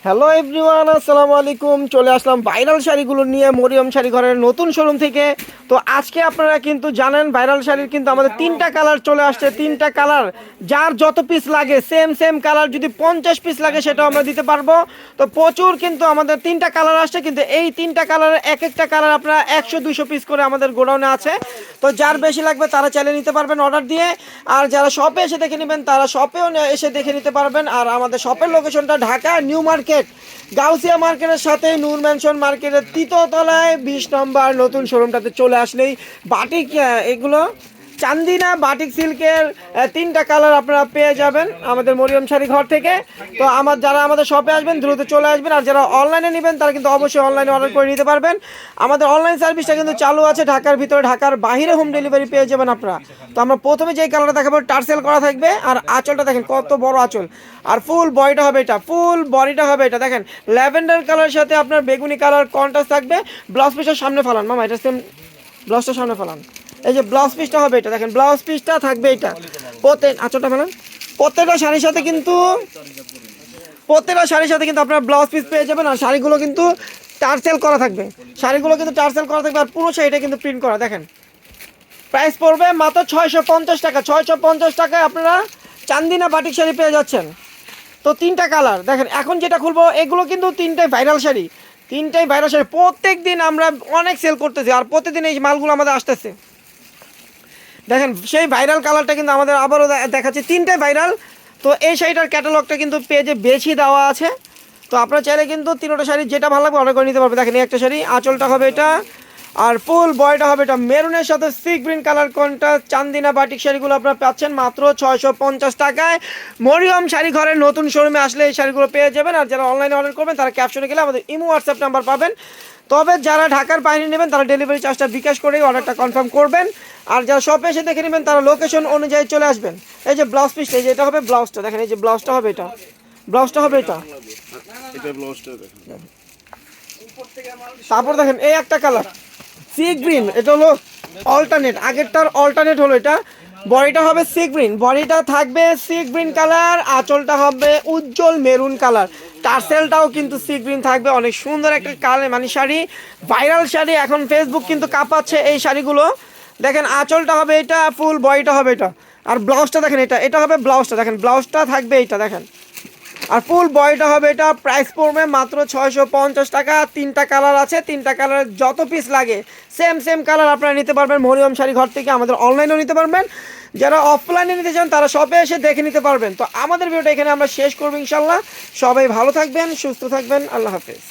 Hello everyone, আসসালামু আলাইকুম। চলে আসলাম ভাইরাল শাড়িগুলো নিয়ে মরিয়ম শাড়ি ঘরের নতুন শোরুম থেকে। তো আজকে আপনারা কিন্তু জানেন ভাইরাল শাড়ির কিন্তু আমাদের তিনটা কালার চলে আসছে। তিনটা কালার, যার যত পিস লাগে সেম সেম কালার, যদি 50 পিস লাগে সেটাও আমরা দিতে পারবো। তো প্রচুর কিন্তু আমাদের তিনটা কালার আসছে, কিন্তু এই তিনটা কালারের এক একটা কালার আপনারা 100-200 পিস করে আমাদের গোডাউনে আছে। তো যার বেশি লাগবে তারা চাইলে নিতে পারবেন অর্ডার দিয়ে, আর যারা শপে এসে দেখে নেবেন তারা শপেও এসে দেখে নিতে পারবেন। আর আমাদের শপের লোকেশনটা ঢাকা নিউ মার্কেট, গাউসিয়া মার্কেটের সাথে নূর ম্যানশন মার্কেটের 3য় তলায় 20 নম্বর নতুন শোরুমটাতে চলে আসলেই বাটিক এগুলো চান্দিনা বাটিক সিল্কের তিনটা কালার আপনারা পেয়ে যাবেন আমাদের মরিয়ম শাড়ি ঘর থেকে। তো যারা আমাদের শপে আসবেন দ্রুত চলে আসবেন, আর যারা অনলাইনে নেবেন তারা কিন্তু অবশ্যই অনলাইনে অর্ডার করে নিতে পারবেন। আমাদের অনলাইন সার্ভিসটা কিন্তু চালু আছে, ঢাকার ভিতরে ঢাকার বাইরে হোম ডেলিভারি পেয়ে যাবেন আপনারা। তো আমরা প্রথমে যেই কালারটা দেখাবো টার্সেল করা থাকবে, আর আঁচলটা দেখেন কত বড় আঁচল, আর ফুল বডিটা হবে এটা, ফুল বডিটা হবে এটা দেখেন ল্যাভেন্ডার কালারের সাথে আপনার বেগুনি কালার কন্ট্রাস্ট থাকবে। ব্লাউজ পিসটা সামনে ফেলান মামা, এটা সেম ব্লাউজটা সামনে ফেলান। এই যে ব্লাউজ পিসটা হবে এটা দেখেন, ব্লাউজ পিসটা থাকবে এটা। আঁচলটা ফেলান। প্রত্যেকটা শাড়ির সাথে কিন্তু আপনার ব্লাউজ পিস পেয়ে যাবেন, আর শাড়িগুলো কিন্তু টার্সেল করা থাকবে। আর পুরো শাড়িটা কিন্তু প্রিন্ট করা দেখেন। প্রাইস পড়বে মাত্র 650 টাকা। 650 টাকায় আপনারা চান্দিনা বাটিক শাড়ি পেয়ে যাচ্ছেন। তো তিনটা কালার দেখেন, এখন যেটা খুলবো এগুলো কিন্তু তিনটাই ভাইরাল শাড়ি। প্রত্যেক দিন আমরা অনেক সেল করতেছি, আর প্রতিদিন এই মালগুলো আমাদের আসতেছে। দেখেন সেই ভাইরাল কালারটা কিন্তু আমাদের আবারও দেখাচ্ছি, তিনটাই ভাইরাল। তো এই শাড়িটার ক্যাটালগটা কিন্তু পেজে বেশি দেওয়া আছে। তো আপনারা চাইলে কিন্তু তিনটা শাড়ি যেটা ভালো লাগবে অর্ডার করে নিতে পারবে। দেখেন এই একটা শাড়ি, আঁচলটা হবে এটা, আর ফুল বয়টা হবে এটা মেরুনের সাথে সি গ্রিন কালার কোনটা। চান্দিনা বাটিক শাড়িগুলো আপনারা পাচ্ছেন মাত্র 650 টাকায়। মরিয়ম শাড়ি ঘরের নতুন শোরুমে আসলে এই শাড়িগুলো পেয়ে যাবেন। আর যারা অনলাইনে অর্ডার করবেন তারা ক্যাপশনে গেলে আমাদের ইমো হোয়াটসঅ্যাপ নাম্বার পাবেন। তবে যারা ঢাকার বাইরে নেবেন তারা ডেলিভারি চার্জটা বিকাশ করেই অর্ডারটা কনফার্ম করবেন। আর যারা শপে এসে দেখে নেবেন তারা লোকেশন অনুযায়ী চলে আসবেন। এই যে ব্লাউজ পিসটা, এই যে এটা হবে ব্লাউজটা দেখেন, এই যে ব্লাউজটা হবে এটা, তারপর দেখেন এই একটা কালার সি গ্রিন, এটা হলো অল্টারনেট, আগেরটার অল্টারনেট হলো এটা। বডিটা হবে সি গ্রিন, বডিটা থাকবে সি গ্রিন কালার, আঁচলটা হবে উজ্জ্বল মেরুন কালার, টার্সেলটাও কিন্তু সি গ্রিন থাকবে। অনেক সুন্দর একটা কালার, মানে শাড়ি, ভাইরাল শাড়ি। এখন ফেসবুক কিন্তু কাঁপাচ্ছে এই শাড়িগুলো। দেখেন আঁচলটা হবে এটা, ফুল বডিটা হবে এটা, আর ব্লাউজটা দেখেন এটা হবে ব্লাউজটা দেখেন, ব্লাউজটা থাকবে এইটা দেখেন, আর ফুল বডিটা হবে এটা। প্রাইস পড়বে মাত্র 650 টাকা। তিনটা কালার আছে, তিনটা কালারের যত পিস লাগে সেম সেম কালার আপনারা নিতে পারবেন মরিয়ম শাড়ি ঘর থেকে। আমাদের অনলাইনেও নিতে পারবেন, যারা অফলাইনে নিতে চান তারা শপে এসে দেখে নিতে পারবেন। তো আমাদের ভিডিওটা এখানে আমরা শেষ করবো ইনশাল্লাহ। সবাই ভালো থাকবেন, সুস্থ থাকবেন, আল্লাহ হাফেজ।